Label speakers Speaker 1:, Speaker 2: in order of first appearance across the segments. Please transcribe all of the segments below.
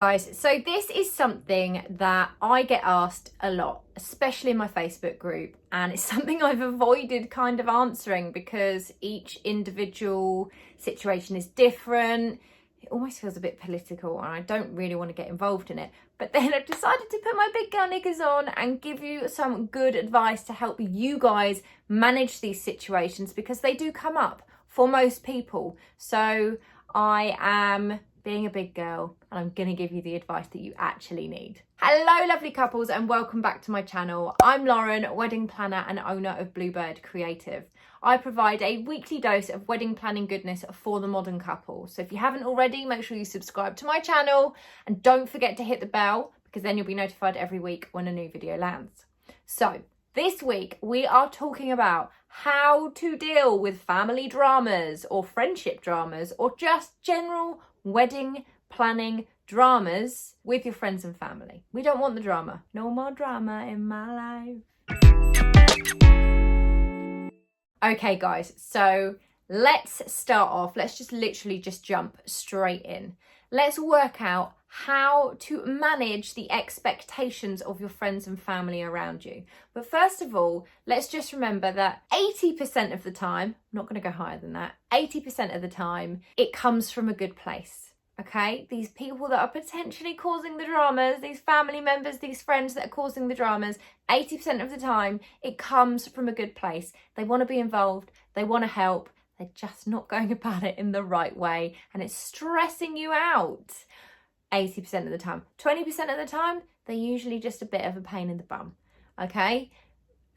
Speaker 1: Guys, so this is something that I get asked a lot, especially in my Facebook group, and it's something I've avoided kind of answering because each individual situation is different. It almost feels a bit political and I don't really want to get involved in it. But then I've decided to put my big girl knickers on and give you some good advice to help you guys manage these situations, because they do come up for most people. So I am being a big girl and I'm going to give you the advice that you actually need. Hello lovely couples and welcome back to my channel. I'm Lauren, wedding planner and owner of Bluebird Creative. I provide a weekly dose of wedding planning goodness for the modern couple. So if you haven't already, make sure you subscribe to my channel and don't forget to hit the bell, because then you'll be notified every week when a new video lands. So this week we are talking about how to deal with family dramas or friendship dramas or just general wedding planning dramas with your friends and family. We don't want the drama. No more drama in my life. Okay guys, so let's start off. Let's just literally just jump straight in. Let's work out how to manage the expectations of your friends and family around you. But first of all, let's just remember that 80% of the time, I'm not going to go higher than that, 80% of the time, it comes from a good place. Okay, these people that are potentially causing the dramas, these family members, these friends that are causing the dramas, 80% of the time, it comes from a good place. They want to be involved, they want to help, they're just not going about it in the right way, and it's stressing you out 80% of the time. 20% of the time, they're usually just a bit of a pain in the bum, okay?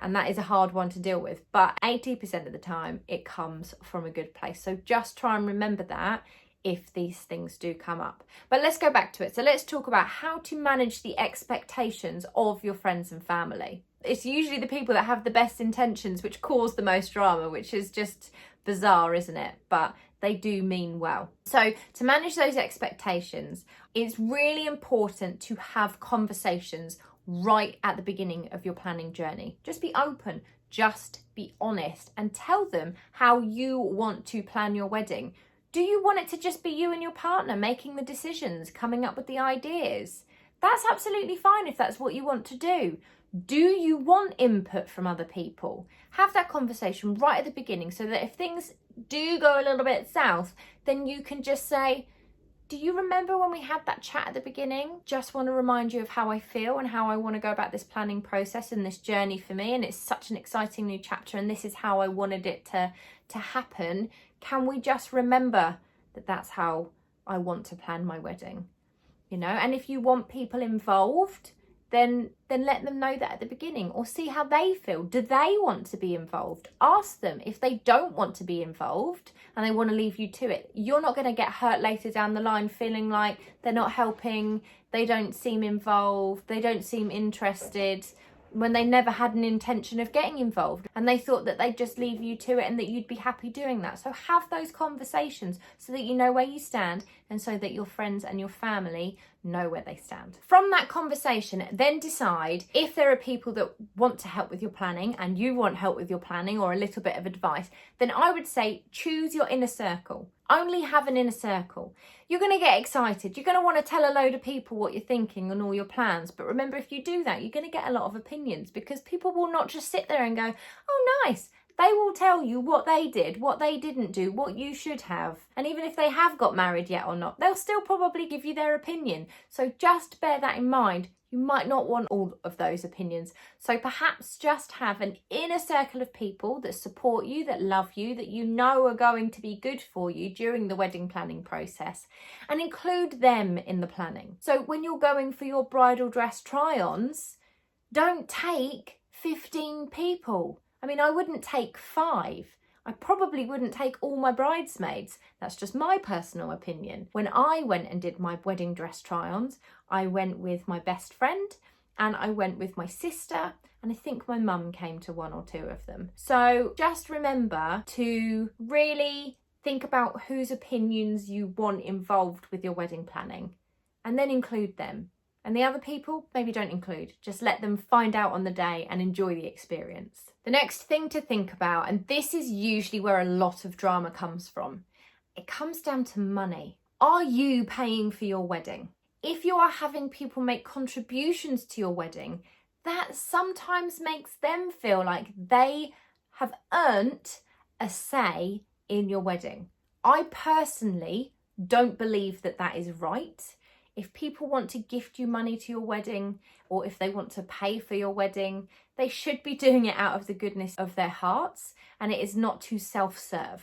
Speaker 1: And that is a hard one to deal with, but 80% of the time, it comes from a good place. So just try and remember that if these things do come up. But let's go back to it. So let's talk about how to manage the expectations of your friends and family. It's usually the people that have the best intentions which cause the most drama, which is just bizarre, isn't it? But they do mean well. So to manage those expectations, it's really important to have conversations right at the beginning of your planning journey. Just be open, just be honest, and tell them how you want to plan your wedding. Do you want it to just be you and your partner making the decisions, coming up with the ideas? That's absolutely fine if that's what you want to do. Do you want input from other people? Have that conversation right at the beginning so that if things do go a little bit south, then you can just say, do you remember when we had that chat at the beginning? Just want to remind you of how I feel and how I want to go about this planning process and this journey for me. And it's such an exciting new chapter and this is how I wanted it to happen. Can we just remember that that's how I want to plan my wedding? You know, and if you want people involved, then let them know that at the beginning, or see how they feel. Do they want to be involved? Ask them. If they don't want to be involved and they want to leave you to it, you're not going to get hurt later down the line feeling like they're not helping, they don't seem involved, they don't seem interested, when they never had an intention of getting involved and they thought that they'd just leave you to it and that you'd be happy doing that. So have those conversations so that you know where you stand and so that your friends and your family know where they stand. From that conversation, then decide if there are people that want to help with your planning and you want help with your planning or a little bit of advice, then I would say choose your inner circle. Only have an inner circle. You're going to get excited. You're going to want to tell a load of people what you're thinking and all your plans. But remember, if you do that, you're going to get a lot of opinions because people will not just sit there and go, oh, nice. They will tell you what they did, what they didn't do, what you should have. And even if they have got married yet or not, they'll still probably give you their opinion. So just bear that in mind. You might not want all of those opinions. So perhaps just have an inner circle of people that support you, that love you, that you know are going to be good for you during the wedding planning process, and include them in the planning. So when you're going for your bridal dress try-ons, don't take 15 people. I mean, I wouldn't take 5. I probably wouldn't take all my bridesmaids. That's just my personal opinion. When I went and did my wedding dress try-ons, I went with my best friend and I went with my sister, and I think my mum came to 1 or 2 of them. So just remember to really think about whose opinions you want involved with your wedding planning and then include them. And the other people, maybe don't include. Just let them find out on the day and enjoy the experience. The next thing to think about, and this is usually where a lot of drama comes from, it comes down to money. Are you paying for your wedding? If you are having people make contributions to your wedding, that sometimes makes them feel like they have earned a say in your wedding. I personally don't believe that that is right. If people want to gift you money to your wedding, or if they want to pay for your wedding, they should be doing it out of the goodness of their hearts, and it is not to self-serve.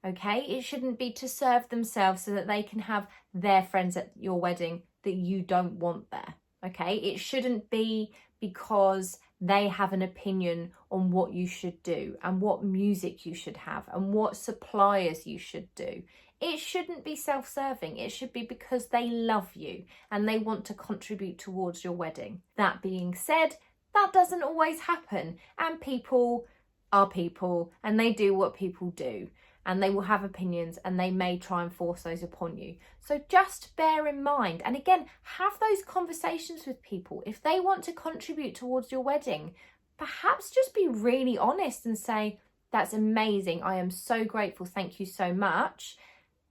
Speaker 1: Okay, it shouldn't be to serve themselves so that they can have their friends at your wedding that you don't want there. Okay, it shouldn't be because they have an opinion on what you should do and what music you should have and what suppliers you should do. It shouldn't be self-serving. It should be because they love you and they want to contribute towards your wedding. That being said, that doesn't always happen, and people are people and they do what people do, and they will have opinions and they may try and force those upon you. So just bear in mind, and again, have those conversations with people. If they want to contribute towards your wedding, perhaps just be really honest and say, that's amazing, I am so grateful, thank you so much.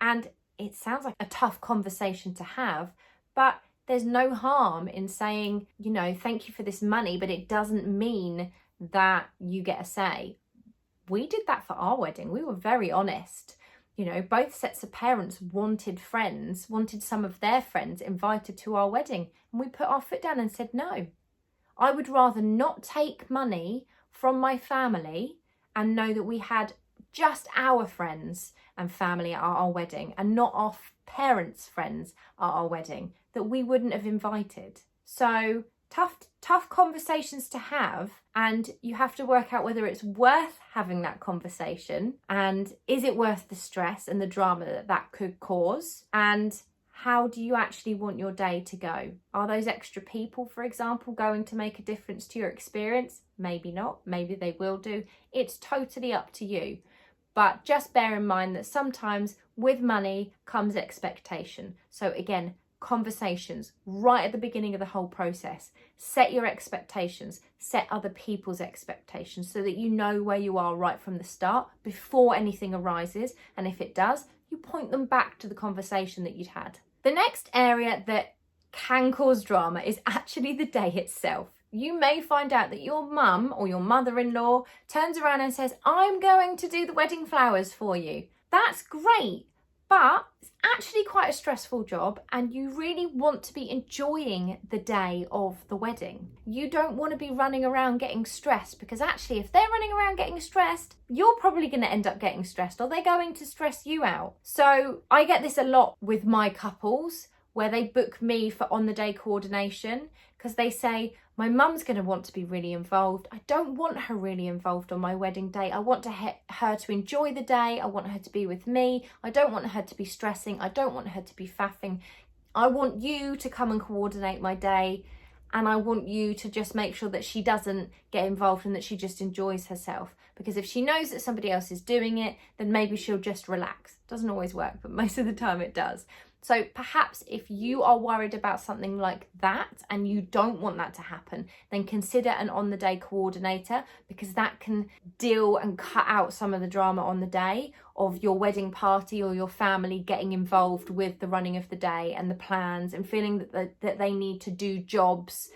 Speaker 1: And it sounds like a tough conversation to have, but there's no harm in saying, you know, thank you for this money, but it doesn't mean that you get a say. We did that for our wedding. We were very honest. You know, both sets of parents wanted some of their friends invited to our wedding. And we put our foot down and said, no, I would rather not take money from my family and know that we had just our friends and family at our wedding and not our parents' friends at our wedding that we wouldn't have invited. So tough conversations to have, and you have to work out whether it's worth having that conversation, and is it worth the stress and the drama that that could cause, and how do you actually want your day to go? Are those extra people, for example, going to make a difference to your experience? Maybe not, maybe they will do. It's totally up to you. But just bear in mind that sometimes with money comes expectation. So again, conversations right at the beginning of the whole process. Set your expectations, set other people's expectations so that you know where you are right from the start before anything arises. And if it does, you point them back to the conversation that you'd had. The next area that can cause drama is actually the day itself. You may find out that your mum or your mother-in-law turns around and says, I'm going to do the wedding flowers for you. That's great, but it's actually quite a stressful job, and you really want to be enjoying the day of the wedding. You don't want to be running around getting stressed, because actually if they're running around getting stressed, you're probably going to end up getting stressed, or they're going to stress you out. So I get this a lot with my couples where they book me for on-the-day coordination because they say, my mum's going to want to be really involved. I don't want her really involved on my wedding day. I want her to enjoy the day. I want her to be with me. I don't want her to be stressing. I don't want her to be faffing. I want you to come and coordinate my day, and I want you to just make sure that she doesn't get involved and that she just enjoys herself. Because if she knows that somebody else is doing it, then maybe she'll just relax. Doesn't always work, but most of the time it does. So perhaps if you are worried about something like that and you don't want that to happen, then consider an on-the-day coordinator, because that can deal and cut out some of the drama on the day of your wedding party or your family getting involved with the running of the day and the plans and feeling that they need to do jobs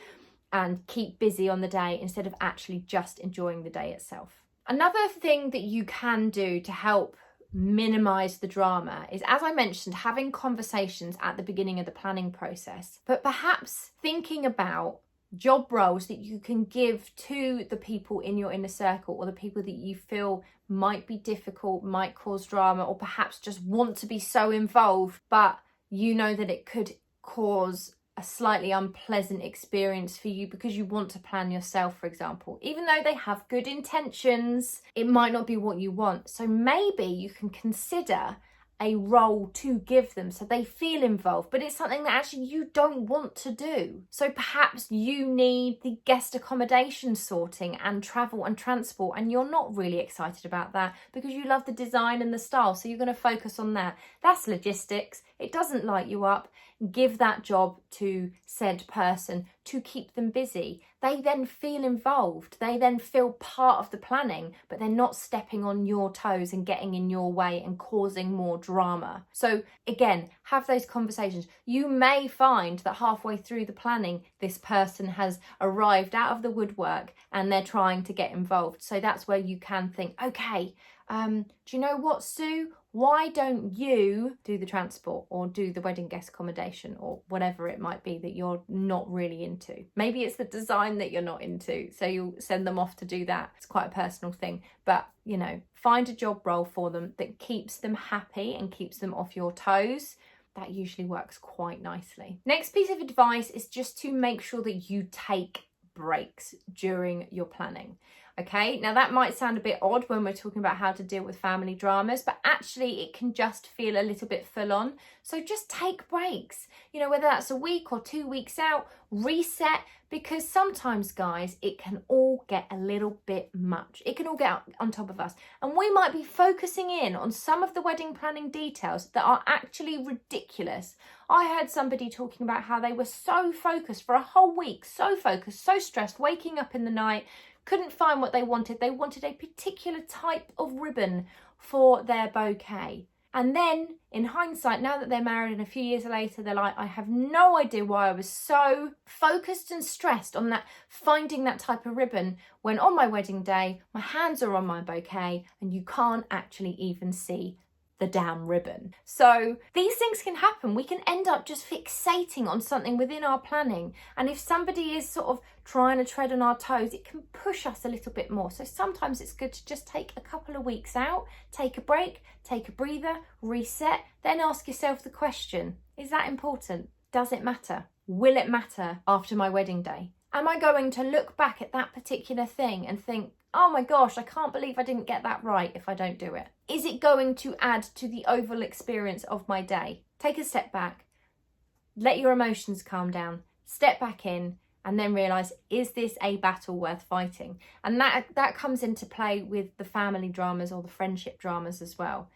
Speaker 1: and keep busy on the day instead of actually just enjoying the day itself. Another thing that you can do to help minimize the drama is, as I mentioned, having conversations at the beginning of the planning process, but perhaps thinking about job roles that you can give to the people in your inner circle, or the people that you feel might be difficult, might cause drama, or perhaps just want to be so involved, but you know that it could cause a slightly unpleasant experience for you because you want to plan yourself, for example. Even though they have good intentions, it might not be what you want. So maybe you can consider a role to give them so they feel involved, but it's something that actually you don't want to do. So perhaps you need the guest accommodation sorting and travel and transport, and you're not really excited about that because you love the design and the style, so you're going to focus on that. That's logistics. It doesn't light you up. Give that job to said person to keep them busy. They then feel involved. They then feel part of the planning, but they're not stepping on your toes and getting in your way and causing more drama. So again, Have those conversations. You may find that halfway through the planning, this person has arrived out of the woodwork and they're trying to get involved. So that's where you can think, okay, do you know what, Sue? Why don't you do the transport or do the wedding guest accommodation or whatever it might be that you're not really into? Maybe it's the design that you're not into, so you'll send them off to do that. It's quite a personal thing, but you know, find a job role for them that keeps them happy and keeps them off your toes. That usually works quite nicely. Next piece of advice is just to make sure that you take breaks during your planning. Okay, now that might sound a bit odd when we're talking about how to deal with family dramas, but actually it can just feel a little bit full on. So just take breaks, you know, whether that's a week or 2 weeks out, reset, because sometimes, guys, it can all get a little bit much. It can all get on top of us. And we might be focusing in on some of the wedding planning details that are actually ridiculous. I heard somebody talking about how they were so focused for a whole week, so focused, so stressed, waking up in the night, couldn't find what they wanted. They wanted a particular type of ribbon for their bouquet. And then in hindsight, now that they're married and a few years later, they're like, I have no idea why I was so focused and stressed on that, finding that type of ribbon, when on my wedding day, my hands are on my bouquet and you can't actually even see the damn ribbon. So these things can happen. We can end up just fixating on something within our planning. And if somebody is sort of trying to tread on our toes, it can push us a little bit more. So sometimes it's good to just take a couple of weeks out, take a break, take a breather, reset, then ask yourself the question, is that important? Does it matter? Will it matter after my wedding day? Am I going to look back at that particular thing and think, oh my gosh, I can't believe I didn't get that right if I don't do it? Is it going to add to the overall experience of my day? Take a step back, let your emotions calm down, step back in, and then realise, is this a battle worth fighting? And that comes into play with the family dramas or the friendship dramas as well.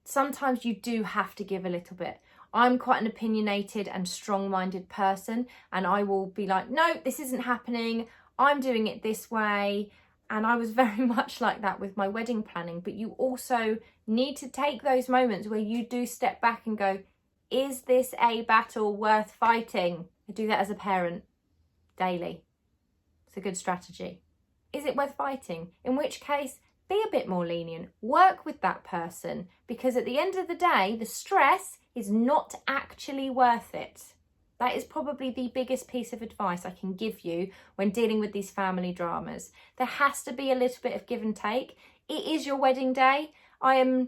Speaker 1: Sometimes you do have to give a little bit. I'm quite an opinionated and strong-minded person, and I will be like, no, this isn't happening. I'm doing it this way. And I was very much like that with my wedding planning. But you also need to take those moments where you do step back and go, is this a battle worth fighting? I do that as a parent daily. It's a good strategy. Is it worth fighting? In which case, be a bit more lenient. Work with that person, because at the end of the day, the stress is not actually worth it. That is probably the biggest piece of advice I can give you when dealing with these family dramas. There has to be a little bit of give and take. It is your wedding day. I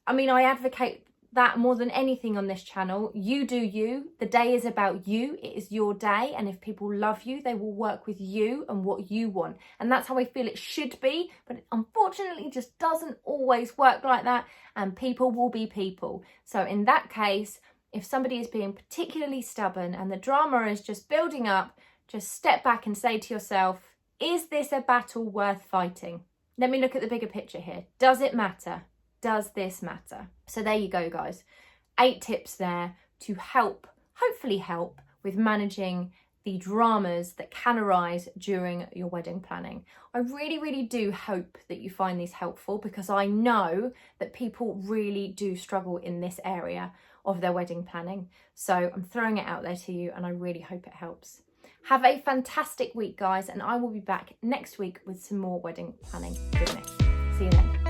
Speaker 1: advocate that more than anything on this channel. You do you. The day is about you. It is your day. And if people love you, they will work with you and what you want. And that's how I feel it should be. But it unfortunately just doesn't always work like that. And people will be people. So in that case, if somebody is being particularly stubborn and the drama is just building up, just step back and say to yourself, is this a battle worth fighting? Let me look at the bigger picture here. Does it matter? Does this matter? So there you go, guys. 8 tips there to hopefully help with managing the dramas that can arise during your wedding planning. I really, really do hope that you find these helpful, because I know that people really do struggle in this area of their wedding planning. So I'm throwing it out there to you, and I really hope it helps. Have a fantastic week, guys, and I will be back next week with some more wedding planning goodness. See you then.